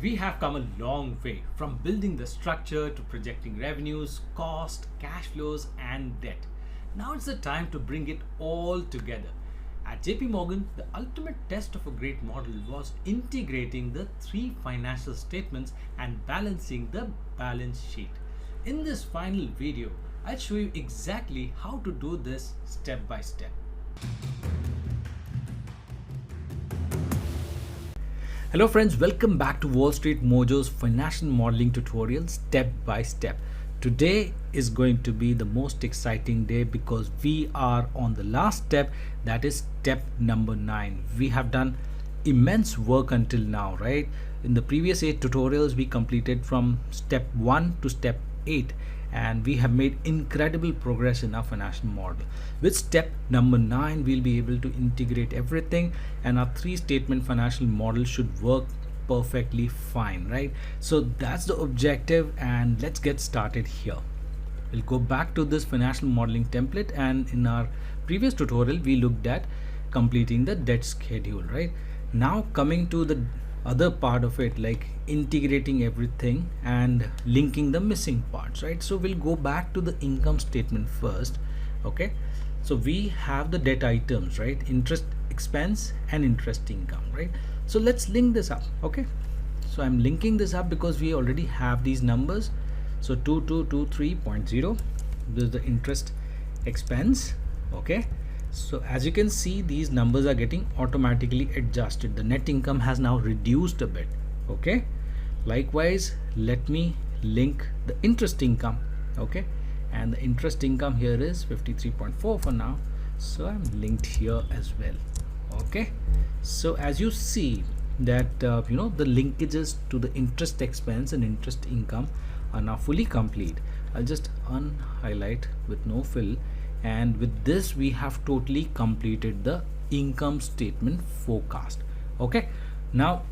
We have come a long way from building the structure to projecting revenues, cost, cash flows, and debt. Now it's the time to bring it all together. At JP Morgan, the ultimate test of a great model was integrating the three financial statements and balancing the balance sheet. In this final video, I'll show you exactly how to do this step by step. Hello friends, welcome back to Wall Street Mojo's financial modeling tutorial step by step. Today is going to be the most exciting day because we are on the last step, that is step number 9. We have done immense work until now, right? In the previous 8 tutorials we completed from step 1 to step 8 and we have made incredible progress in our financial model. With step number 9 we'll be able to integrate everything and our 3-statement financial model should work perfectly fine, right? So that's the objective and let's get started here. We'll go back to this financial modeling template, and in our previous tutorial we looked at completing the debt schedule, right? Now coming to the other part of it, like integrating everything and linking the missing parts, right? So we'll go back to the income statement first. Okay, so we have the debt items, right? Interest expense and interest income, right? So let's link this up. Okay, so I'm linking this up because we already have these numbers. So 2223.0, this is the interest expense. Okay, so as you can see, these numbers are getting automatically adjusted. The net income has now reduced a bit. Okay, likewise let me link the interest income. Okay, and the interest income here is 53.4 for now, so I'm linked here as well. Okay, so as you see that the linkages to the interest expense and interest income are now fully complete. I'll just unhighlight with no fill, and with this we have totally completed the income statement forecast. Okay, now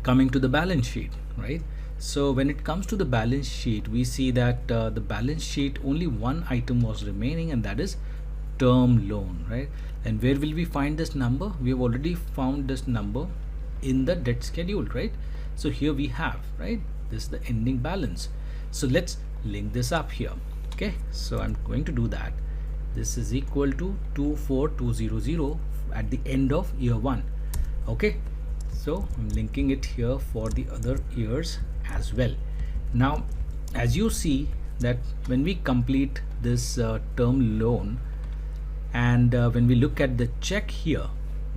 coming to the balance sheet, right? So when it comes to the balance sheet, we see that the balance sheet, only one item was remaining, and that is term loan, right? And where will we find this number? We have already found this number in the debt schedule, right? So here we have, right, this is the ending balance. So let's link this up here. Okay, so I'm going to do that. This is equal to 24200 at the end of year 1. Okay, so I'm linking it here for the other years as well. Now as you see that when we complete this term loan, and when we look at the check here,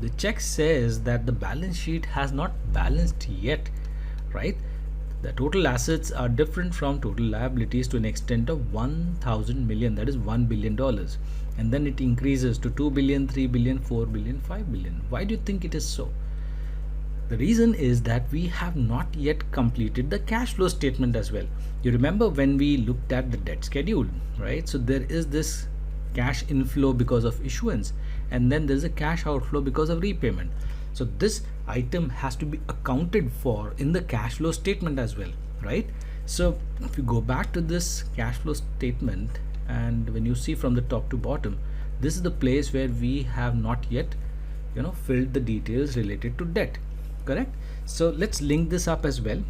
the check says that the balance sheet has not balanced yet, right? The total assets are different from total liabilities to an extent of 1,000 million, that is $1 billion, and then it increases to 2 billion, 3 billion, 4 billion, 5 billion. Why do you think it is so? The reason is that we have not yet completed the cash flow statement as well. You remember when we looked at the debt schedule, right? So there is this cash inflow because of issuance, and then there's a cash outflow because of repayment. So this item has to be accounted for in the cash flow statement as well, right? So if you go back to this cash flow statement, and when you see from the top to bottom, this is the place where we have not yet filled the details related to debt, correct? So let's link this up as well.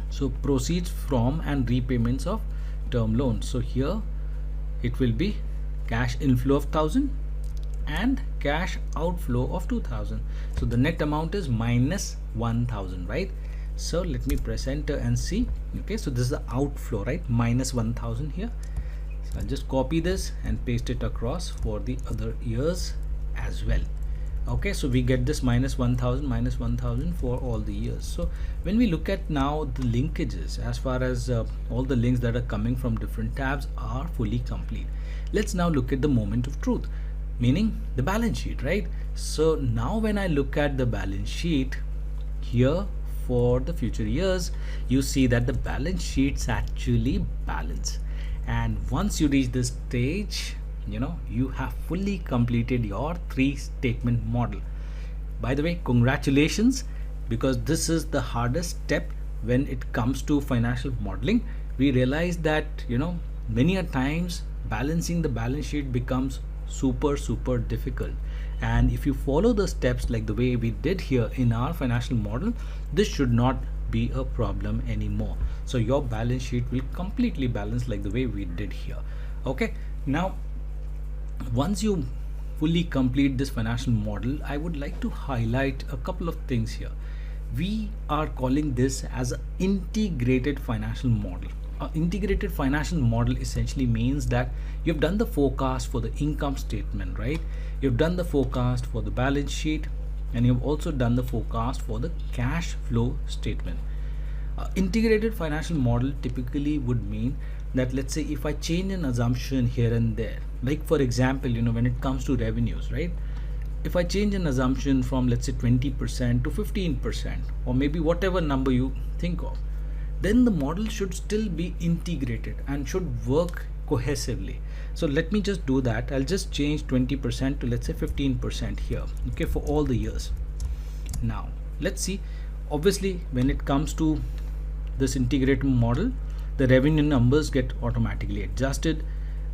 So proceeds from and repayments of term loans. So here it will be cash inflow of 1,000 and cash outflow of 2,000. So the net amount is minus 1,000, right? So let me press enter and see. Okay, so this is the outflow, right? Minus 1,000 here. So I'll just copy this and paste it across for the other years as well. Okay, so we get this minus 1,000 for all the years. So when we look at now the linkages, as far as all the links that are coming from different tabs are fully complete. Let's now look at the moment of truth, meaning the balance sheet, right? So now when I look at the balance sheet here for the future years, you see that the balance sheets actually balance, and once you reach this stage, you have fully completed your 3-statement model. By the way, congratulations, because this is the hardest step when it comes to financial modeling. We realize that many a times balancing the balance sheet becomes super difficult, and if you follow the steps like the way we did here in our financial model, this should not be a problem anymore. So your balance sheet will completely balance like the way we did here. Okay, now once you fully complete this financial model, I would like to highlight a couple of things here. We are calling this as an integrated financial model. An integrated financial model essentially means that you've done the forecast for the income statement, right? You've done the forecast for the balance sheet, and you've also done the forecast for the cash flow statement. Integrated financial model typically would mean that, let's say, if I change an assumption here and there, like for example, when it comes to revenues, right? If I change an assumption from, let's say, 20% to 15%, or maybe whatever number you think of, then the model should still be integrated and should work cohesively. So let me just do that. I'll just change 20% to, let's say, 15% here, okay, for all the years. Now let's see. Obviously, when it comes to this integrated model, the revenue numbers get automatically adjusted,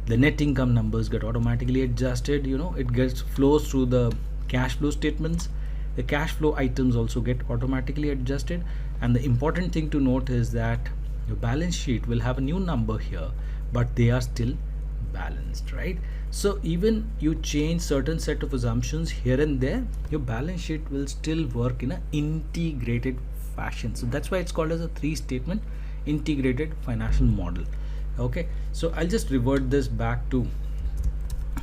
the net income numbers get automatically adjusted, it gets flows through the cash flow statements, the cash flow items also get automatically adjusted, and the important thing to note is that your balance sheet will have a new number here, but they are still balanced, right? So even you change certain set of assumptions here and there, your balance sheet will still work in an integrated fashion. So that's why it's called as a 3-statement integrated financial model. Okay, so I'll just revert this back to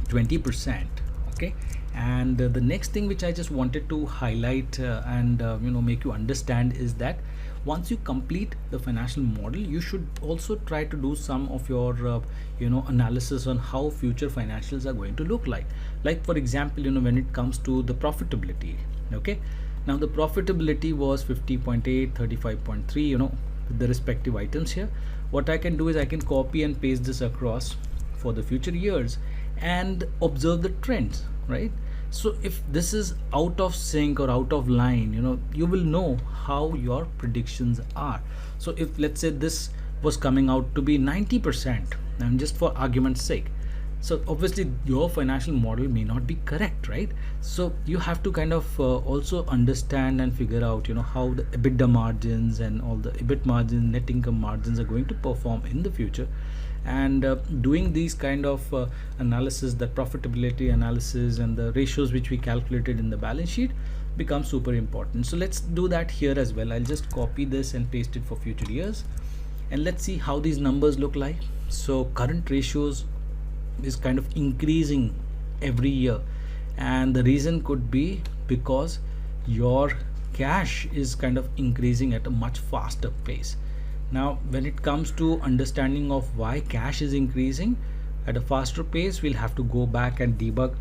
20%. Okay, and the next thing which I just wanted to highlight and make you understand is that once you complete the financial model, you should also try to do some of your analysis on how future financials are going to look like for example, when it comes to the profitability. Okay, now the profitability was 50.8, 35.3, the respective items here. What I can do is I can copy and paste this across for the future years and observe the trends, right? So if this is out of sync or out of line, you will know how your predictions are. So if, let's say, this was coming out to be 90%, and just for argument's sake, so obviously your financial model may not be correct, right? So you have to kind of also understand and figure out how the EBITDA margins and all the EBIT margins, net income margins are going to perform in the future. And doing these kind of analysis, the profitability analysis and the ratios which we calculated in the balance sheet, becomes super important. So let's do that here as well. I'll just copy this and paste it for future years, and let's see how these numbers look like. So current ratios is kind of increasing every year, and the reason could be because your cash is kind of increasing at a much faster pace. Now when it comes to understanding of why cash is increasing at a faster pace, we'll have to go back and debug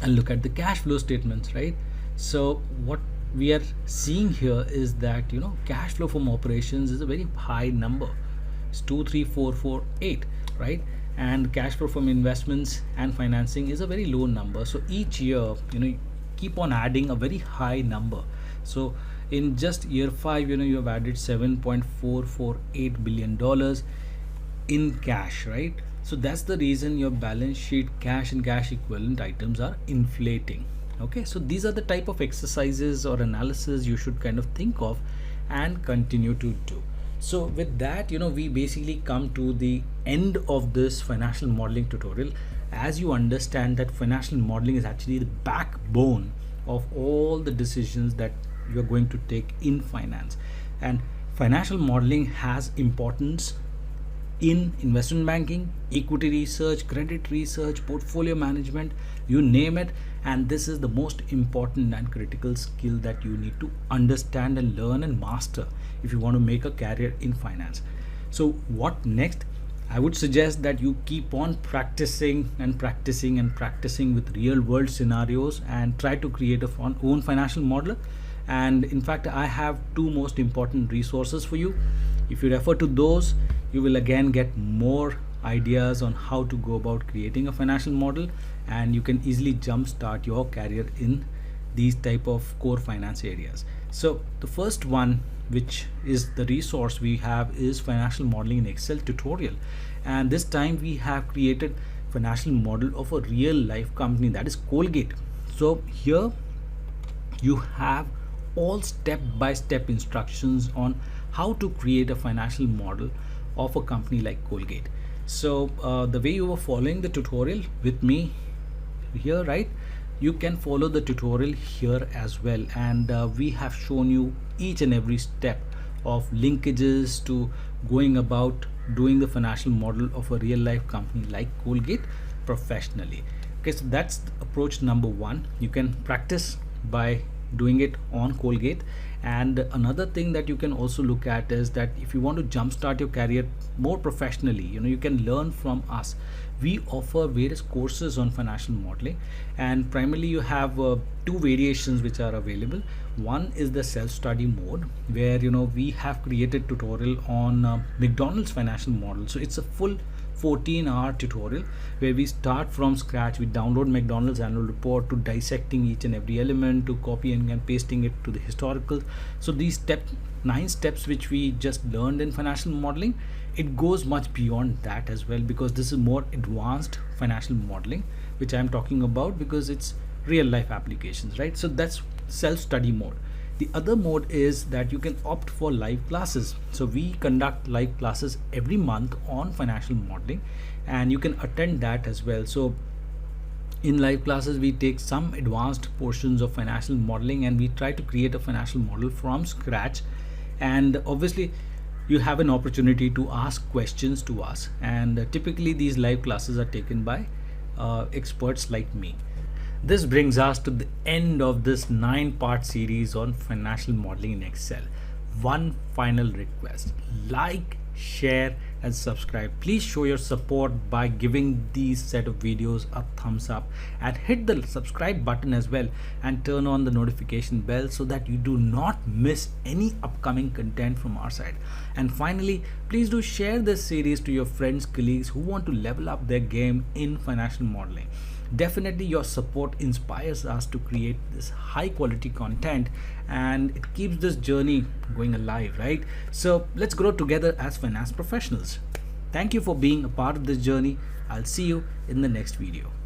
and look at the cash flow statements, right? So what we are seeing here is that cash flow from operations is a very high number. It's 23448, right? And cash flow from investments and financing is a very low number. So each year keep on adding a very high number. So in just year 5, you have added $7.448 billion in cash, right? So that's the reason your balance sheet cash and cash equivalent items are inflating. Okay, so these are the type of exercises or analysis you should kind of think of and continue to do. So with that, we basically come to the end of this financial modeling tutorial. As you understand that financial modeling is actually the backbone of all the decisions that you're going to take in finance, and financial modeling has importance in investment banking, equity research, credit research, portfolio management, you name it. And this is the most important and critical skill that you need to understand and learn and master if you want to make a career in finance. So what next? I would suggest that you keep on practicing and practicing and practicing with real world scenarios and try to create a own financial model. And in fact, I have 2 most important resources for you. If you refer to those, you will again get more ideas on how to go about creating a financial model, and you can easily jumpstart your career in these type of core finance areas. So the first one, which is the resource we have, is financial modeling in Excel tutorial. And this time we have created financial model of a real life company, that is Colgate. So here you have all step by step instructions on how to create a financial model of a company like Colgate. So the way you were following the tutorial with me here, right, you can follow the tutorial here as well, and we have shown you each and every step of linkages to going about doing the financial model of a real life company like Colgate professionally. Okay, so that's approach number one. You can practice by doing it on Colgate. And another thing that you can also look at is that if you want to jumpstart your career more professionally, you can learn from us. We offer various courses on financial modeling, and primarily you have two variations which are available. One is the self-study mode, where we have created tutorial on McDonald's financial model. So it's a full 14-hour tutorial where we start from scratch. We download McDonald's annual report, to dissecting each and every element, to copying and pasting it to the historical. So these 9 steps which we just learned in financial modeling, it goes much beyond that as well, because this is more advanced financial modeling which I am talking about, because it's real life applications, right? So that's self-study mode. The other mode is that you can opt for live classes. So we conduct live classes every month on financial modeling, and you can attend that as well. So in live classes, we take some advanced portions of financial modeling and we try to create a financial model from scratch. And obviously you have an opportunity to ask questions to us, and typically these live classes are taken by experts like me. This brings us to the end of this 9-part series on financial modeling in Excel. One final request: like, share and subscribe. Please show your support by giving these set of videos a thumbs up, and hit the subscribe button as well, and turn on the notification bell so that you do not miss any upcoming content from our side. And finally, please do share this series to your friends, colleagues who want to level up their game in financial modeling. Definitely your support inspires us to create this high quality content, and it keeps this journey going alive, right? So let's grow together as finance professionals. Thank you for being a part of this journey. I'll see you in the next video.